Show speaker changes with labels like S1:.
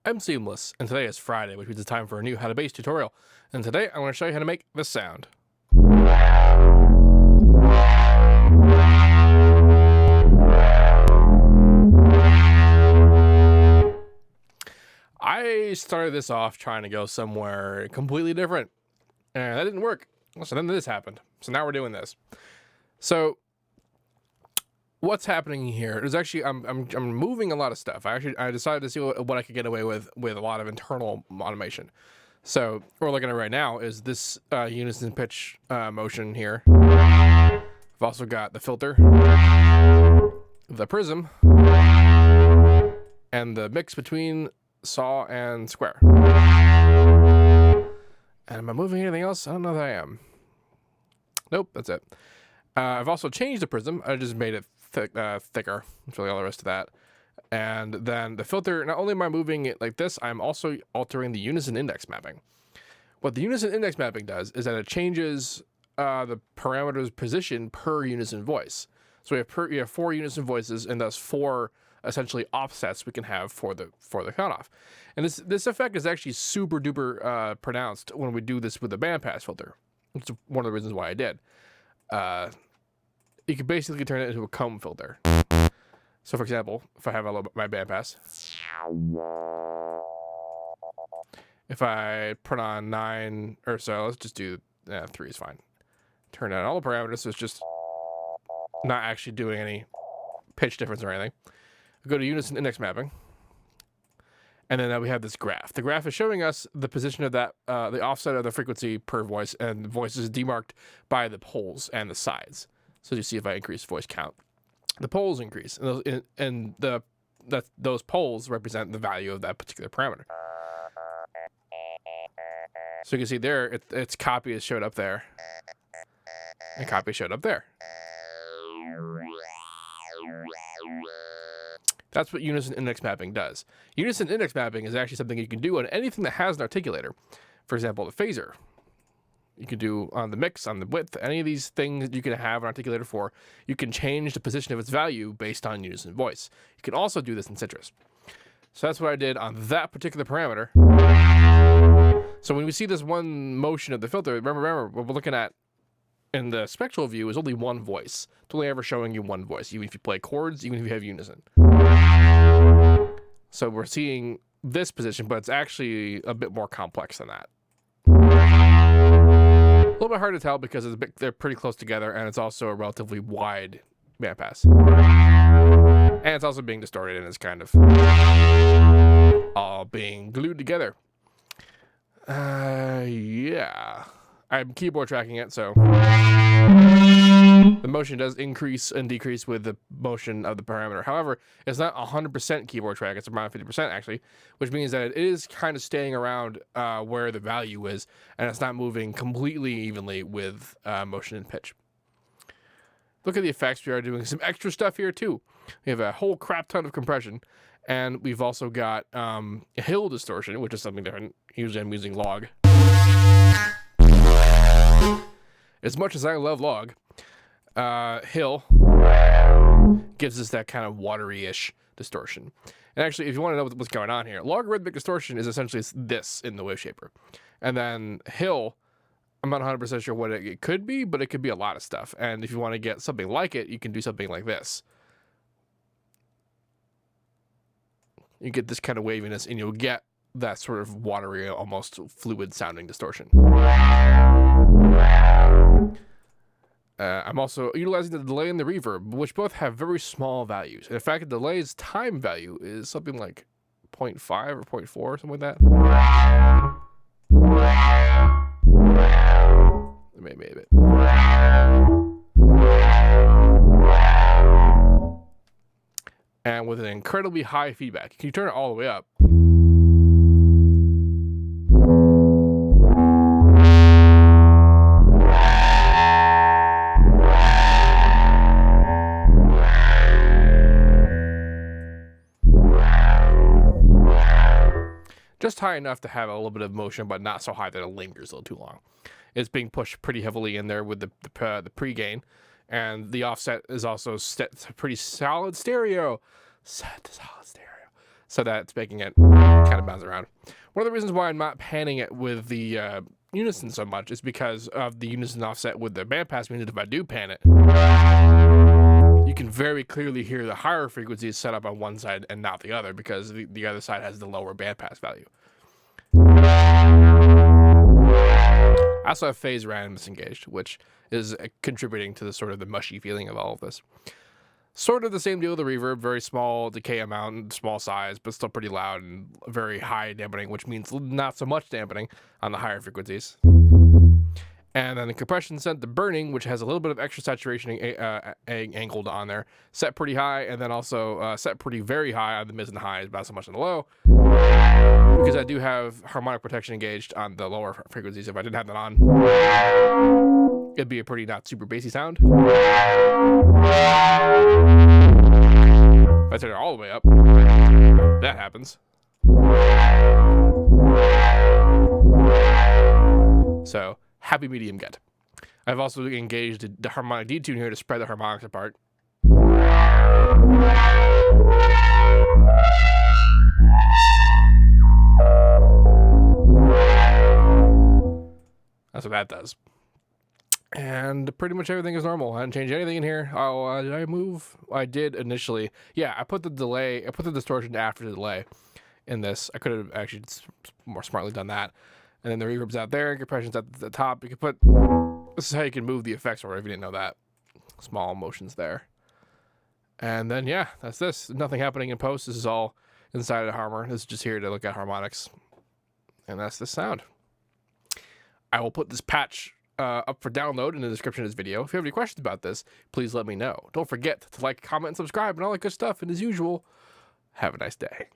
S1: I'm Seamless, and today is Friday, which means it's time for a new How to Bass tutorial. And today I'm going to show you how to make this sound. I started this off trying to go somewhere completely different, and that didn't work. So then this happened. So now we're doing this. So what's happening here is actually I'm moving a lot of stuff. I decided to see what I could get away with a lot of internal automation. So what we're looking at right now is this unison pitch motion here. I've also got the filter, the prism, and the mix between saw and square. And am I moving anything else? I don't know that I am. Nope, that's it. I've also changed the prism. I just made it thicker. That's really all the rest of that. And then the filter, not only am I moving it like this, I'm also altering the unison index mapping. What the unison index mapping does is that it changes the parameter's position per unison voice. So we have 4 unison voices, and thus 4 essentially offsets we can have for the cutoff. And this effect is actually super duper pronounced when we do this with the bandpass filter, which is one of the reasons why I did. You can basically turn it into a comb filter. So for example, if I have my bandpass, if I put on 9 or so, let's just do 3 is fine. Turn down all the parameters, so it's just not actually doing any pitch difference or anything. Go to unison index mapping, and then we have this graph. The graph is showing us the position of that, the offset of the frequency per voice, and the voice is demarked by the poles and the sides. So you see if I increase voice count, the poles increase, and those poles represent the value of that particular parameter. So you can see there, its copy is showed up there, and copy showed up there. That's what unison index mapping does. Unison index mapping is actually something you can do on anything that has an articulator. For example, the phaser. You can do on the mix, on the width, any of these things that you can have an articulator for. You can change the position of its value based on unison voice. You can also do this in Citrus. So that's what I did on that particular parameter. So when we see this one motion of the filter, remember what we're looking at in the spectral view is only one voice. It's only ever showing you one voice, even if you play chords, even if you have unison. So we're seeing this position, but it's actually a bit more complex than that. A little bit hard to tell because they're pretty close together, and it's also a relatively wide bandpass. And it's also being distorted, and it's kind of all being glued together. Yeah. I'm keyboard tracking it, so the motion does increase and decrease with the motion of the parameter. However, it's not 100% keyboard track. It's around 50% actually, which means that it is kind of staying around where the value is, and it's not moving completely evenly with motion and pitch. Look at the effects. We are doing some extra stuff here too. We have a whole crap ton of compression, and we've also got hill distortion, which is something different. Usually I'm using log. As much as I love log, hill gives us that kind of watery-ish distortion. And actually, if you want to know what's going on here, logarithmic distortion is essentially this in the wave shaper. And then hill, I'm not 100% sure what it could be, but it could be a lot of stuff. And if you want to get something like it, you can do something like this. You get this kind of waviness, and you'll get that sort of watery, almost fluid-sounding distortion. I'm also utilizing the delay and the reverb, which both have very small values. In fact, the delay's time value is something like 0.5 or 0.4, something like that. Maybe a bit. And with an incredibly high feedback. Can you turn it all the way up? Just high enough to have a little bit of motion, but not so high that it lingers a little too long. It's being pushed pretty heavily in there with the pre-gain, and the offset is also set to pretty solid stereo. Set to solid stereo. so that it's making it kind of bounce around. One of the reasons why I'm not panning it with the Unison so much is because of the Unison offset with the bandpass means that if I do pan it, you can very clearly hear the higher frequencies set up on one side and not the other, because the other side has the lower bandpass value. I also have phase random disengaged, which is contributing to the sort of the mushy feeling of all of this. Sort of the same deal with the reverb, very small decay amount, small size, but still pretty loud and very high dampening, which means not so much dampening on the higher frequencies. And then the compression set to burning, which has a little bit of extra saturation angled on there, set pretty high, and then also set pretty very high on the mids and the highs, not so much on the low, because I do have harmonic protection engaged on the lower frequencies. If I didn't have that on, it'd be a pretty not super bassy sound. If I turn it all the way up, that happens. So, happy medium get. I've also engaged the harmonic detune here to spread the harmonics apart. That's what that does. And pretty much everything is normal. I didn't change anything in here. Oh, did I move? I did initially. Yeah, I put the distortion after the delay in this. I could have actually more smartly done that. And then the reverb's out there, compression's at the top. You can put, this is how you can move the effects over if you didn't know that. Small motions there. And then, yeah, that's this. Nothing happening in post. This is all inside of the Harmor. This is just here to look at harmonics. And that's the sound. I will put this patch up for download in the description of this video. If you have any questions about this, please let me know. Don't forget to like, comment, and subscribe, and all that good stuff. And as usual, have a nice day.